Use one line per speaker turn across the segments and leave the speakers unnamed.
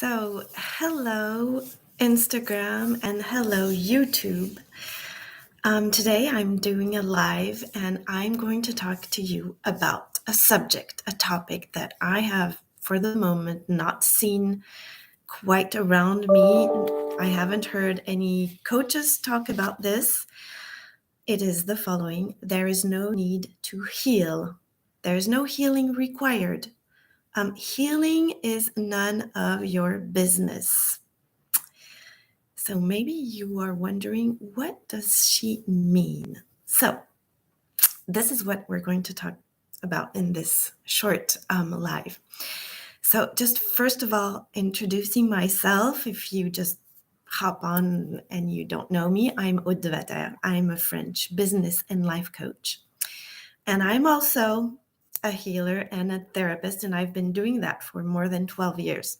Hello Instagram and hello YouTube. Today I'm doing a live and I'm going to talk to you about a subject, a topic that I have for the moment not seen quite around me. I haven't heard any coaches talk about this. It is the following: there is no need to heal, there is no healing required. Healing is none of your business. So maybe you are wondering, what does she mean? So this is what we're going to talk about in this short live. So just first of all, introducing myself. If you just hop on and you don't know me, I'm Aude de Vater. I'm a French business and life coach. And I'm also a healer and a therapist, and I've been doing that for more than 12 years.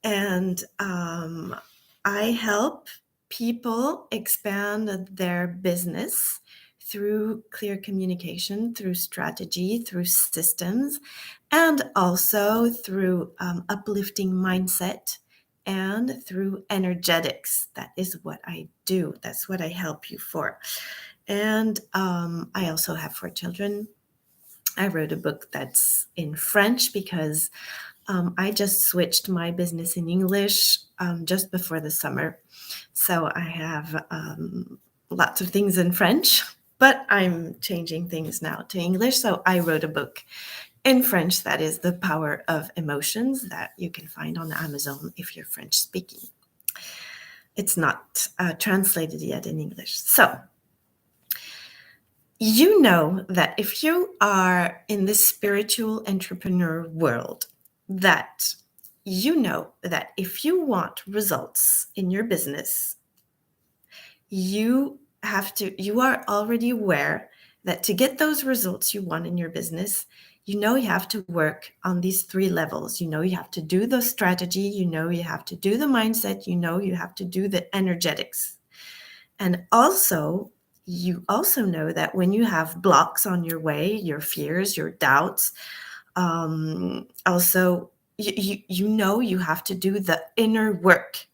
And I help people expand their business through clear communication, through strategy, through systems, and also through uplifting mindset and through energetics. That is what I do. That's what I help you for. And I also have 4 children. I wrote a book that's in French because I just switched my business in English just before the summer. So I have lots of things in French, but I'm changing things now to English. So I wrote a book in French that is The Power of Emotions that you can find on Amazon if you're French speaking. It's not translated yet in English. So you know that if you are in the spiritual entrepreneur world, that you know that if you want results in your business, you are already aware that to get those results you want in your business, you have to work on these 3 levels. You have to do the strategy, you have to do the mindset, you have to do the energetics. And also, you also know that when you have blocks on your way, your fears, your doubts, also, you have to do the inner work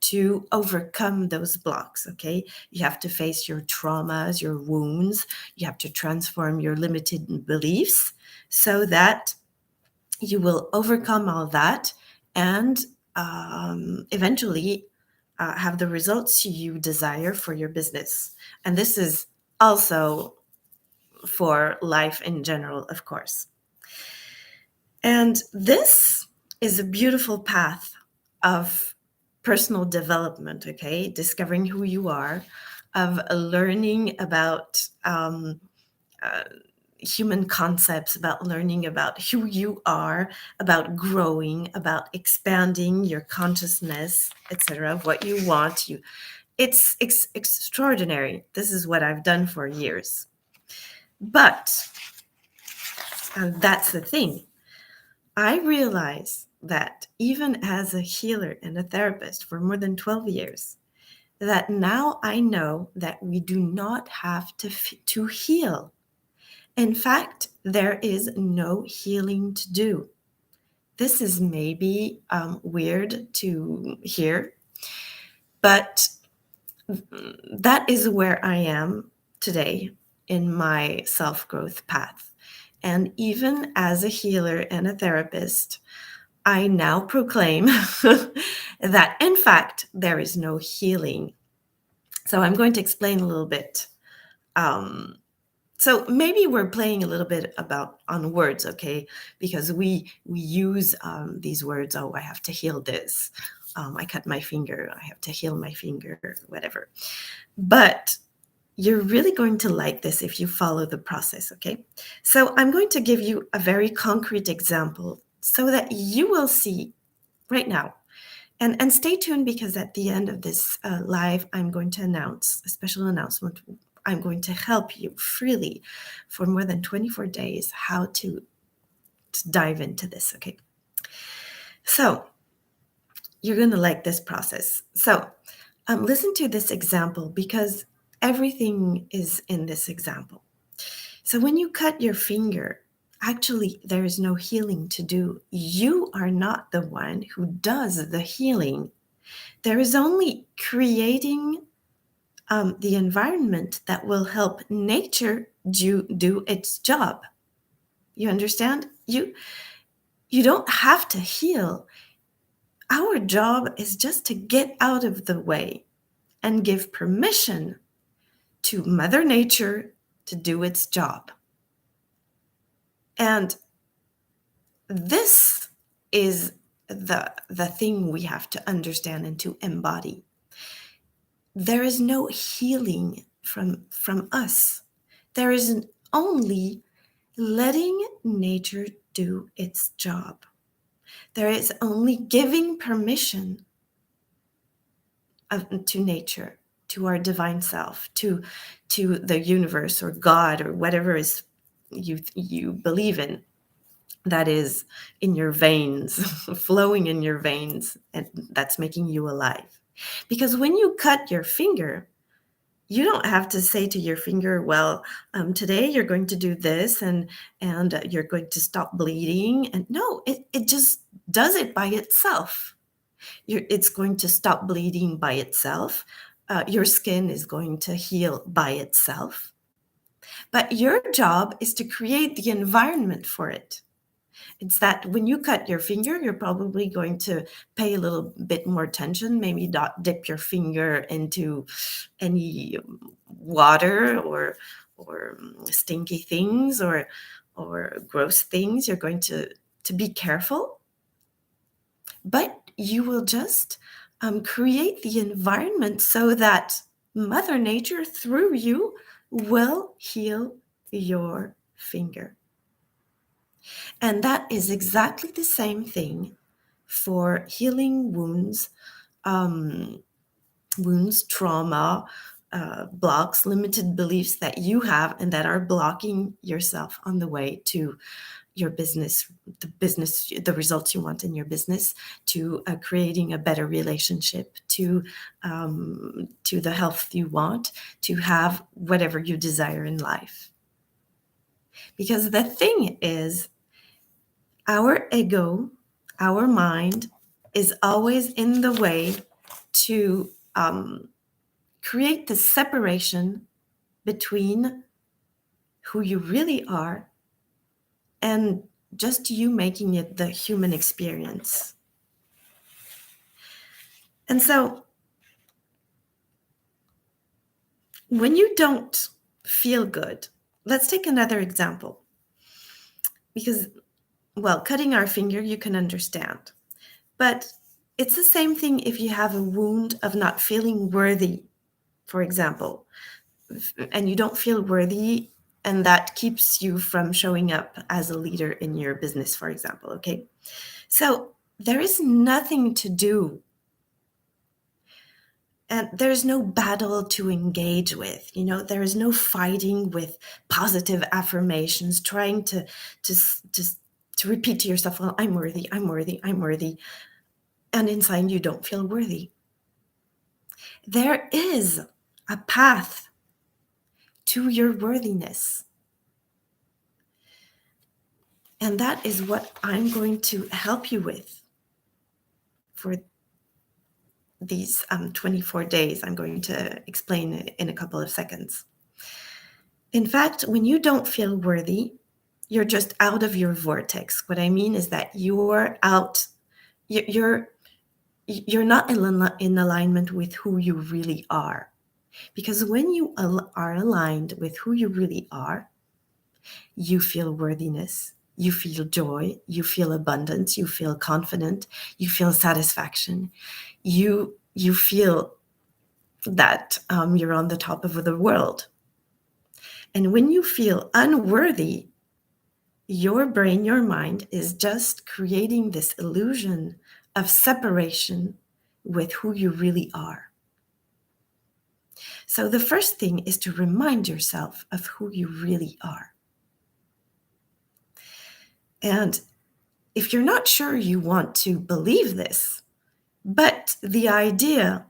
to overcome those blocks, okay? You have to face your traumas, your wounds. You have to transform your limited beliefs so that you will overcome all that and eventually have the results you desire for your business. And this is also for life in general, of course. And this is a beautiful path of personal development, okay? Discovering who you are, of learning about human concepts, about learning about who you are, about growing, about expanding your consciousness, etc., what you want. It's extraordinary. This is what I've done for years. But, and that's the thing, I realize that even as a healer and a therapist for more than 12 years, that now I know that we do not have to heal. In fact, there is no healing to do. This is maybe weird to hear, but that is where I am today in my self-growth path. And even as a healer and a therapist, I now proclaim that, in fact, there is no healing. So I'm going to explain a little bit. So maybe we're playing a little bit on words, okay? Because we use these words. Oh, I have to heal this. I cut my finger. I have to heal my finger, whatever. But you're really going to like this if you follow the process, okay? So I'm going to give you a very concrete example so that you will see right now. And stay tuned, because at the end of this live, I'm going to announce a special announcement. I'm going to help you freely for more than 24 days how to dive into this, okay? So you're going to like this process. So listen to this example, because everything is in this example. So when you cut your finger, Actually, there is no healing to do. You are not the one who does the healing. There is only creating the environment that will help nature do its job. You understand? You don't have to heal. Our job is just to get out of the way and give permission to Mother Nature to do its job. And this is the thing we have to understand and to embody. There is no healing from us. There is only letting nature do its job. There is only giving permission to nature, to our divine self, to the universe or God or whatever is you believe in, that is in your veins, flowing in your veins, and that's making you alive. Because when you cut your finger, you don't have to say to your finger, well, today you're going to do this and you're going to stop bleeding. And no, it just does it by itself. It's going to stop bleeding by itself. Your skin is going to heal by itself. But your job is to create the environment for it. It's that when you cut your finger, you're probably going to pay a little bit more attention, maybe not dip your finger into any water or stinky things or gross things. You're going to be careful, but you will just create the environment so that Mother Nature, through you, will heal your finger. And that is exactly the same thing for healing wounds, trauma, blocks, limited beliefs that you have and that are blocking yourself on the way to your business, the results you want in your business, to creating a better relationship, to the health you want, to have whatever you desire in life. Because the thing is, our ego, our mind, is always in the way to create the separation between who you really are and just you making it the human experience. And so when you don't feel good, let's take another example. Because, well, cutting our finger, you can understand. But it's the same thing if you have a wound of not feeling worthy, for example, and you don't feel worthy, and that keeps you from showing up as a leader in your business, for example, okay? So there is nothing to do, and there's no battle to engage with. There is no fighting with positive affirmations, trying to repeat to yourself, well, I'm worthy, I'm worthy, I'm worthy. And inside you don't feel worthy. There is a path to your worthiness. And that is what I'm going to help you with for these 24 days. I'm going to explain it in a couple of seconds. In fact, when you don't feel worthy, you're just out of your vortex. What I mean is that you're out, you're not in alignment with who you really are. Because when you are aligned with who you really are, you feel worthiness, you feel joy, you feel abundance, you feel confident, you feel satisfaction, you feel that you're on the top of the world. And when you feel unworthy, your brain, your mind is just creating this illusion of separation with who you really are. So the first thing is to remind yourself of who you really are. And if you're not sure you want to believe this, but the idea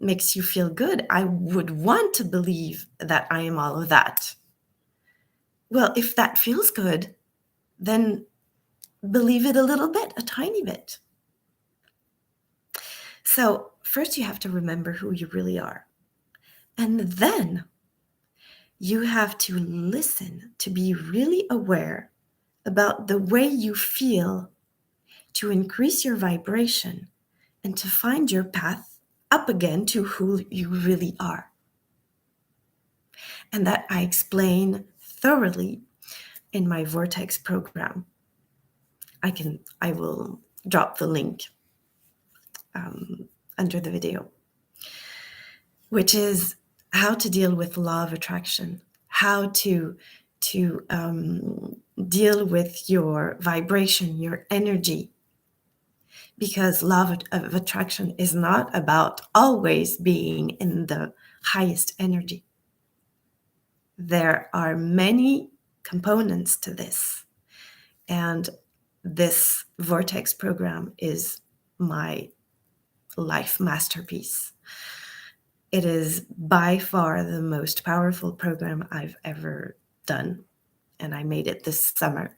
makes you feel good, I would want to believe that I am all of that. Well, if that feels good, then believe it a little bit, a tiny bit. So first you have to remember who you really are. And then you have to listen to be really aware about the way you feel to increase your vibration and to find your path up again to who you really are. And that I explain thoroughly in my Vortex program. I will drop the link under the video, which is how to deal with law of attraction, how to deal with your vibration, your energy, because law of attraction is not about always being in the highest energy. There are many components to this, and this Vortex program is my life masterpiece. It is by far the most powerful program I've ever done, and I made it this summer.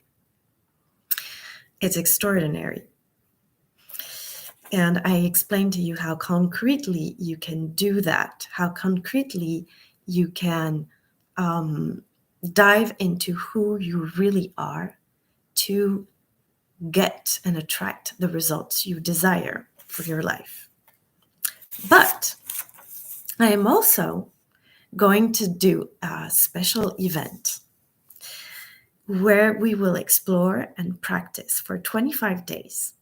It's extraordinary. And I explained to you how concretely you can do that, how concretely you can dive into who you really are to get and attract the results you desire for your life. But I am also going to do a special event where we will explore and practice for 25 days.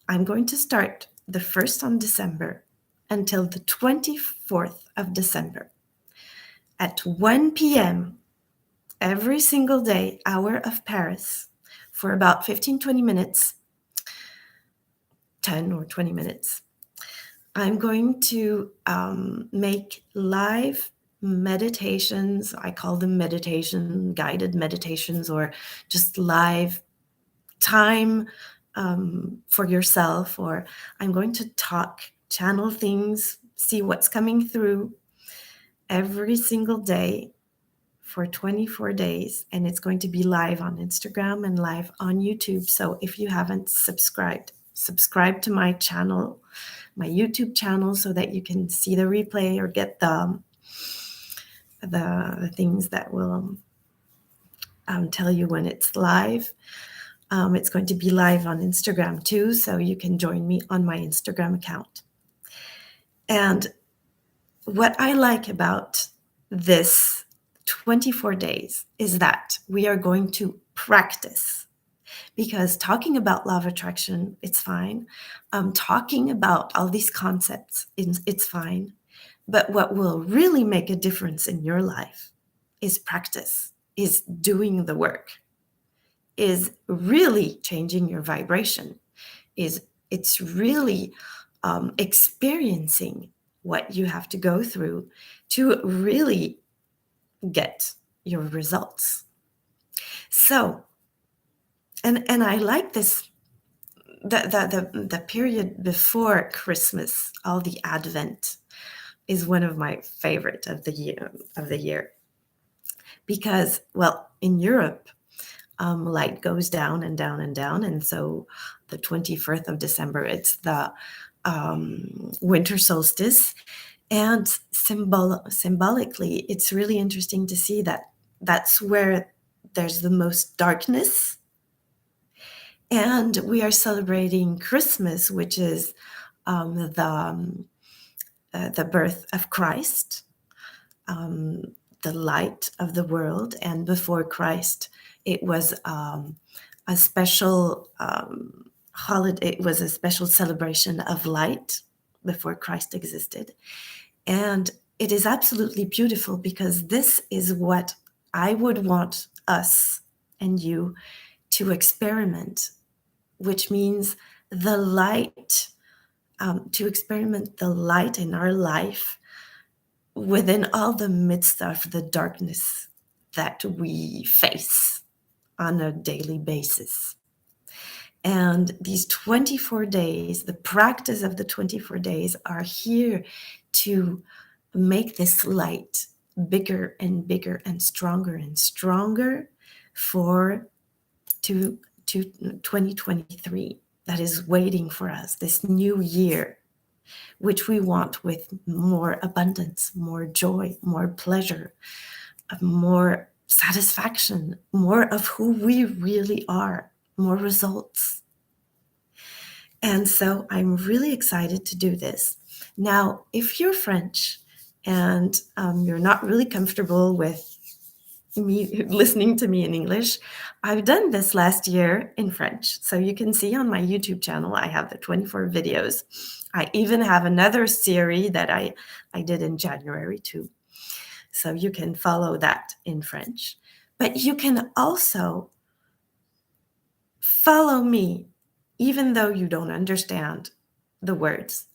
I'm going to start the 1st on December until the 24th of December at 1 p.m. every single day, hour of Paris, for about 15-20 minutes, 10 or 20 minutes. I'm going to make live meditations. I call them guided meditations, or just live time for yourself. Or I'm going to channel things, see what's coming through every single day for 24 days. And it's going to be live on Instagram and live on YouTube. So if you haven't subscribe to my channel, my YouTube channel, so that you can see the replay or get the things that will tell you when it's live. It's going to be live on Instagram too, so you can join me on my Instagram account. And what I like about this 24 days is that we are going to practice. Because talking about law of attraction, it's fine. Talking about all these concepts, it's fine. But what will really make a difference in your life is practice, is doing the work, is really changing your vibration, it's really experiencing what you have to go through to really get your results. So, and I like this, the period before Christmas, all the Advent, is one of my favorite of the year. Because, well, in Europe, light goes down and down and down, and so the 21st of December, it's the winter solstice, and symbolically, it's really interesting to see that that's where there's the most darkness. And we are celebrating Christmas, which is the birth of Christ, the light of the world. And before Christ, it was a special holiday. It was a special celebration of light before Christ existed. And it is absolutely beautiful, because this is what I would want us and you to experiment, which means the light, to experiment the light in our life within all the midst of the darkness that we face on a daily basis. And these 24 days, the practice of the 24 days, are here to make this light bigger and bigger and stronger for to 2023 that is waiting for us, this new year, which we want with more abundance, more joy, more pleasure, more satisfaction, more of who we really are, more results. And so I'm really excited to do this. Now, if you're French and you're not really comfortable with me listening to me in English, I've done this last year in French. So you can see on my YouTube channel, I have the 24 videos. I even have another series that I did in January too. So you can follow that in French. But you can also follow me, even though you don't understand the words,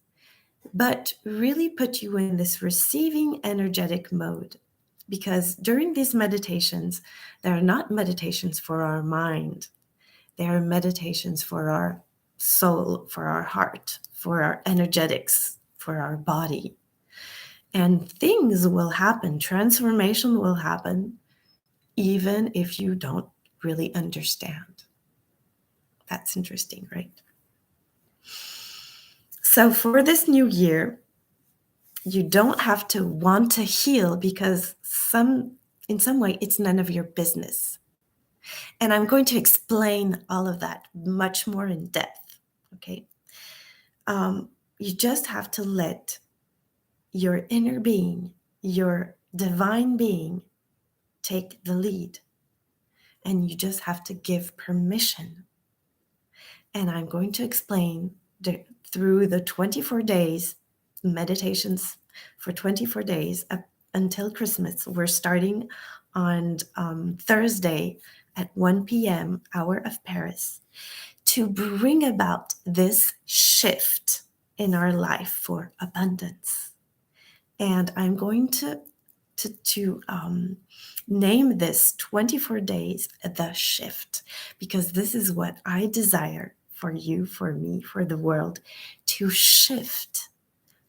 but really put you in this receiving energetic mode. Because during these meditations, they are not meditations for our mind. They are meditations for our soul, for our heart, for our energetics, for our body. And things will happen, transformation will happen, even if you don't really understand. That's interesting, right? So for this new year, you don't have to want to heal because in some way it's none of your business. And I'm going to explain all of that much more in depth, okay? You just have to let your inner being, your divine being, take the lead. And you just have to give permission. And I'm going to explain through the 24 days, meditations for 24 days up until Christmas. We're starting on Thursday at 1 p.m., hour of Paris, to bring about this shift in our life for abundance. And I'm going to name this 24 days the shift, because this is what I desire for you, for me, for the world, to shift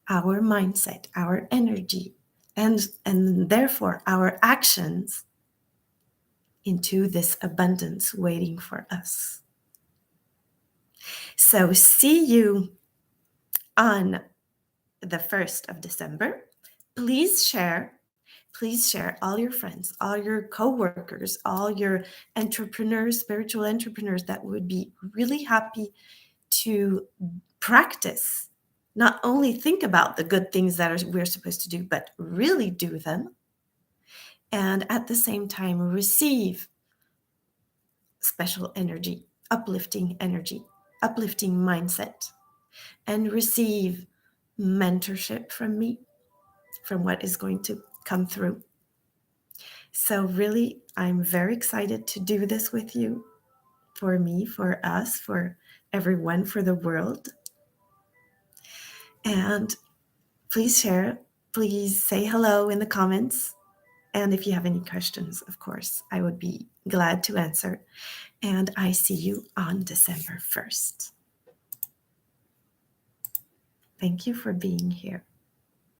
our mindset, our energy, and therefore our actions into this abundance waiting for us. So see you on the 1st of December. Please share all your friends, all your co-workers, all your entrepreneurs, spiritual entrepreneurs that would be really happy to practice, not only think about the good things that we're supposed to do, but really do them. And at the same time, receive special energy, uplifting mindset, and receive mentorship from me, from what is going to come through. So really, I'm very excited to do this with you, for me, for us, for everyone, for the world. And please share, please say hello in the comments. And if you have any questions, of course, I would be glad to answer. And I see you on December 1st. Thank you for being here.